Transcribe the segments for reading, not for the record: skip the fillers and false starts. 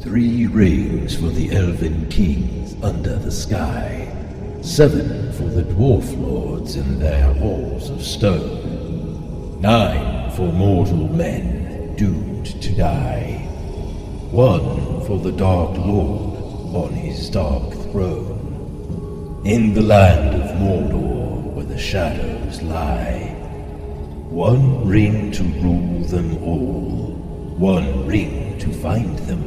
3 rings for the elven kings under the sky, 7 for the dwarf lords in their halls of stone, 9 for mortal men doomed to die, 1 for the Dark Lord on his dark throne, in the land of Mordor where the shadows lie. 1 ring to rule them all, 1 ring to find them,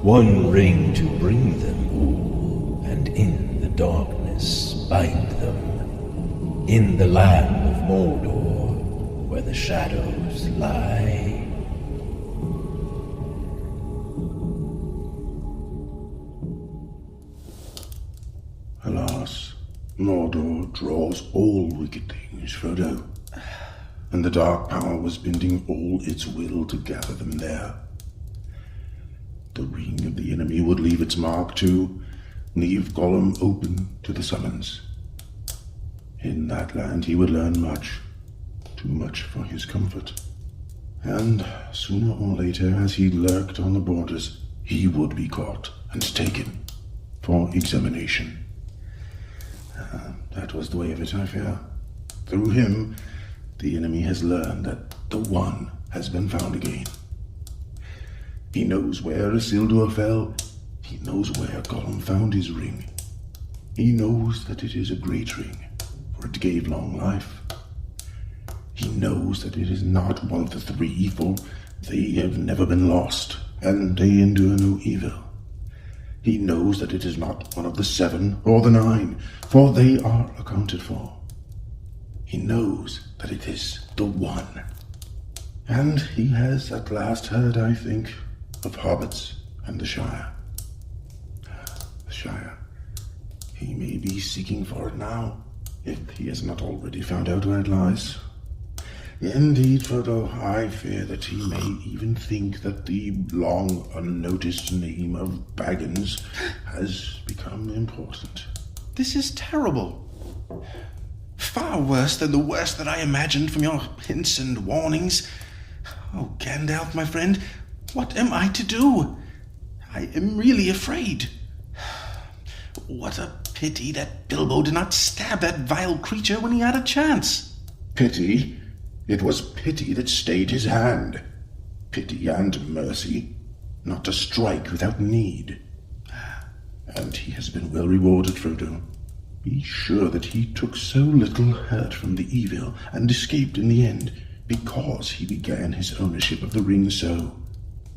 1 ring to bring them all, and in the darkness bind them, in the land of Mordor where the shadows lie. Alas, Mordor draws all wicked things, Frodo, and the Dark Power was bending all its will to gather them there. The ring of the enemy would leave its mark too, leave Gollum open to the summons. In that land he would learn much, too much for his comfort. And sooner or later, as he lurked on the borders, he would be caught and taken for examination. That was the way of it, I fear. Through him, the enemy has learned that the One has been found again. He knows where Isildur fell. He knows where Gollum found his ring. He knows that it is a great ring, for it gave long life. He knows that it is not one of the 3, for they have never been lost, and they endure no evil. He knows that it is not one of the 7 or the 9, for they are accounted for. He knows that it is the One. And he has at last heard, I think, of hobbits and the Shire. The Shire. He may be seeking for it now, if he has not already found out where it lies. Indeed, Frodo, I fear that he may even think that the long unnoticed name of Baggins has become important. This is terrible. Far worse than the worst that I imagined from your hints and warnings. Oh, Gandalf, my friend, what am I to do? I am really afraid. What a pity that Bilbo did not stab that vile creature when he had a chance. Pity? It was pity that stayed his hand. Pity and mercy, not to strike without need. And he has been well rewarded, Frodo. Be sure that he took so little hurt from the evil and escaped in the end because he began his ownership of the ring so,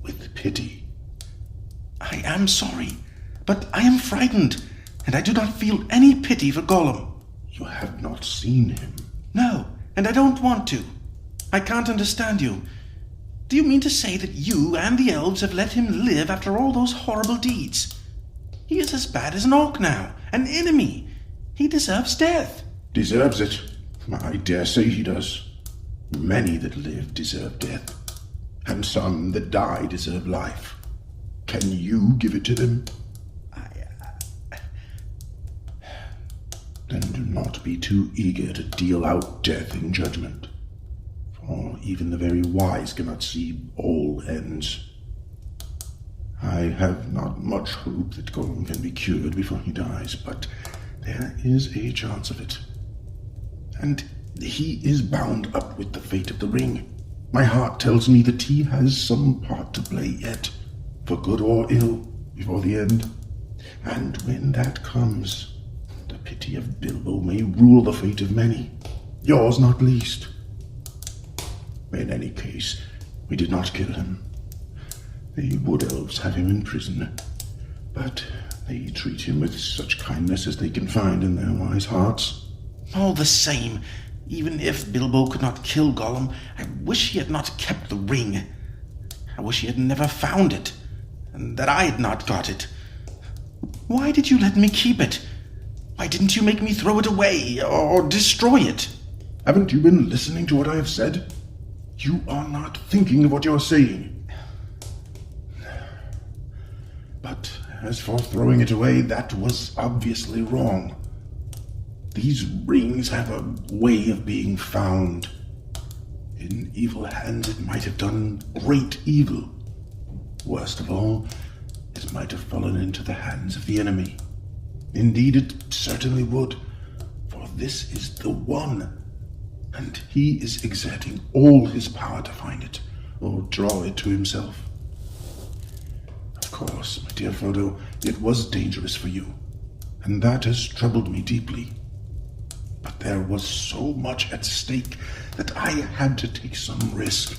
with pity. I am sorry, but I am frightened, and I do not feel any pity for Gollum. You have not seen him. No, and I don't want to. I can't understand you. Do you mean to say that you and the elves have let him live after all those horrible deeds? He is as bad as an orc now, an enemy. He deserves death. Deserves it? I dare say he does. Many that live deserve death, and some that die deserve life. Can you give it to them? Then do not be too eager to deal out death in judgment, for even the very wise cannot see all ends. I have not much hope that Gollum can be cured before he dies, but there is a chance of it. And he is bound up with the fate of the ring. My heart tells me that he has some part to play yet, for good or ill, before the end. And when that comes, the pity of Bilbo may rule the fate of many, yours not least. In any case, we did not kill him. The wood elves have him in prison, but they treat him with such kindness as they can find in their wise hearts. All the same, even if Bilbo could not kill Gollum, I wish he had not kept the ring. I wish he had never found it, and that I had not got it. Why did you let me keep it? Why didn't you make me throw it away, or destroy it? Haven't you been listening to what I have said? You are not thinking of what you are saying. But as for throwing it away, that was obviously wrong. These rings have a way of being found. In evil hands, it might have done great evil. Worst of all, might have fallen into the hands of the enemy. Indeed, it certainly would, for this is the one, and he is exerting all his power to find it, or draw it to himself. Of course, my dear Frodo, it was dangerous for you, and that has troubled me deeply. But there was so much at stake that I had to take some risk.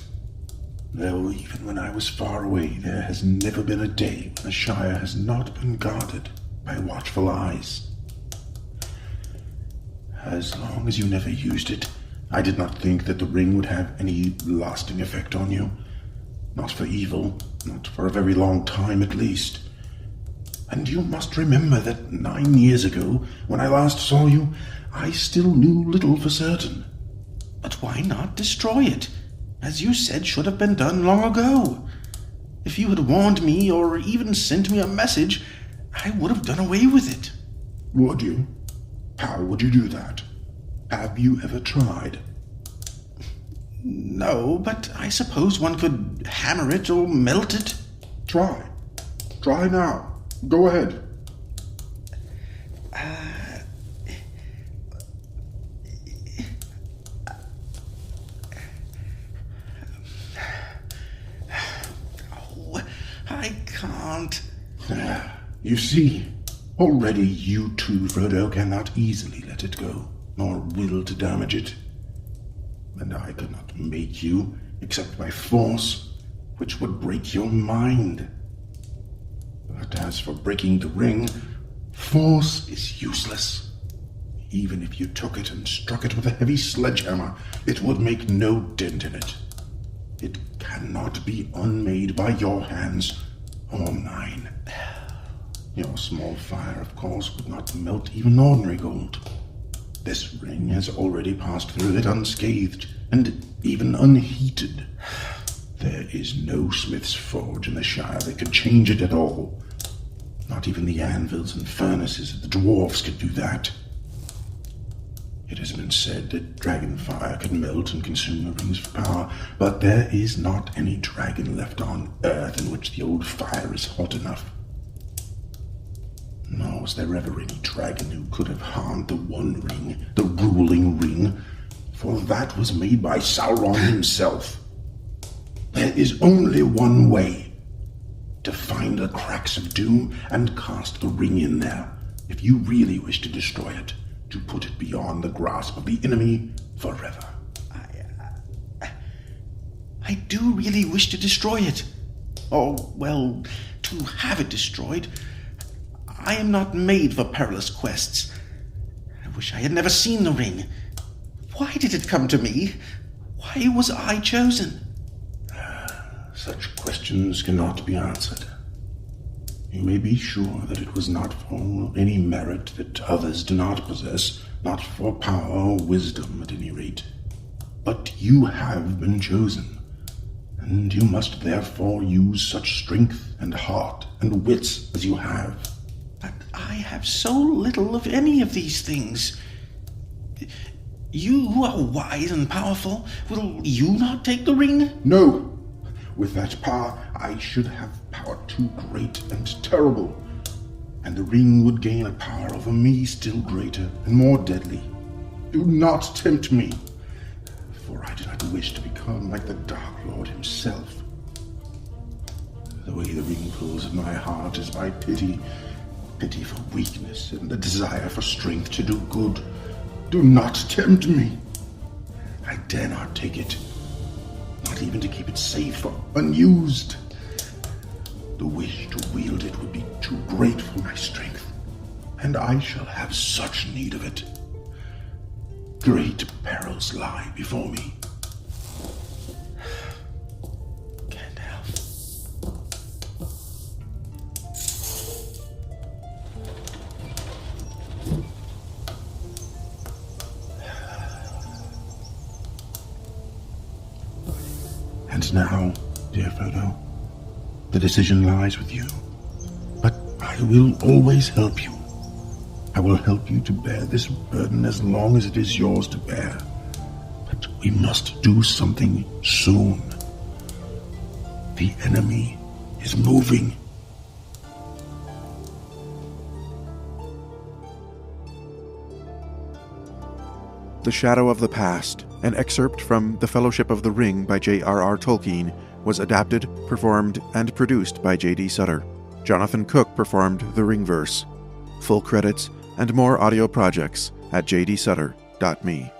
Though even when I was far away, there has never been a day when the Shire has not been guarded by watchful eyes. As long as you never used it, I did not think that the ring would have any lasting effect on you. Not for evil, not for a very long time at least. And you must remember that 9 years ago, when I last saw you, I still knew little for certain. But why not destroy it? As you said, should have been done long ago. If you had warned me or even sent me a message, I would have done away with it. Would you? How would you do that? Have you ever tried? No, but I suppose one could hammer it or melt it. Try. Try now. Go ahead. I can't. You see, already you too, Frodo, cannot easily let it go, nor will to damage it. And I could not make you, except by force, which would break your mind. But as for breaking the ring, force is useless. Even if you took it and struck it with a heavy sledgehammer, it would make no dent in it. It cannot be unmade by your hands or mine. Your small fire, of course, would not melt even ordinary gold. This ring has already passed through it unscathed, and even unheated. There is no smith's forge in the Shire that could change it at all. Not even the anvils and furnaces of the dwarfs could do that. It has been said that dragon fire can melt and consume the rings of power, but there is not any dragon left on Earth in which the old fire is hot enough. Nor was there ever any dragon who could have harmed the One Ring, the ruling ring, for that was made by Sauron himself. There is only one way: to find the cracks of doom and cast the ring in there, if you really wish to destroy it, to put it beyond the grasp of the enemy forever. I do really wish to destroy it. Or, well, to have it destroyed. I am not made for perilous quests. I wish I had never seen the ring. Why did it come to me? Why was I chosen? Such questions cannot be answered. You may be sure that it was not for any merit that others do not possess, not for power or wisdom at any rate. But you have been chosen, and you must therefore use such strength and heart and wits as you have. But I have so little of any of these things. You who are wise and powerful, will you not take the ring? No! With that power, I should have power too great and terrible, and the ring would gain a power over me still greater and more deadly. Do not tempt me, for I do not wish to become like the Dark Lord himself. The way the ring pulls at my heart is by pity for weakness and the desire for strength to do good. Do not tempt me. I dare not take it. Not even to keep it safe or unused. The wish to wield it would be too great for my strength, and I shall have such need of it. Great perils lie before me. And now, dear Frodo, the decision lies with you. But I will always help you. I will help you to bear this burden as long as it is yours to bear. But we must do something soon. The enemy is moving. The Shadow of the Past, an excerpt from The Fellowship of the Ring by J.R.R. Tolkien, was adapted, performed, and produced by J.D. Sutter. Jonathan Cook performed the Ringverse. Full credits and more audio projects at jdsutter.me.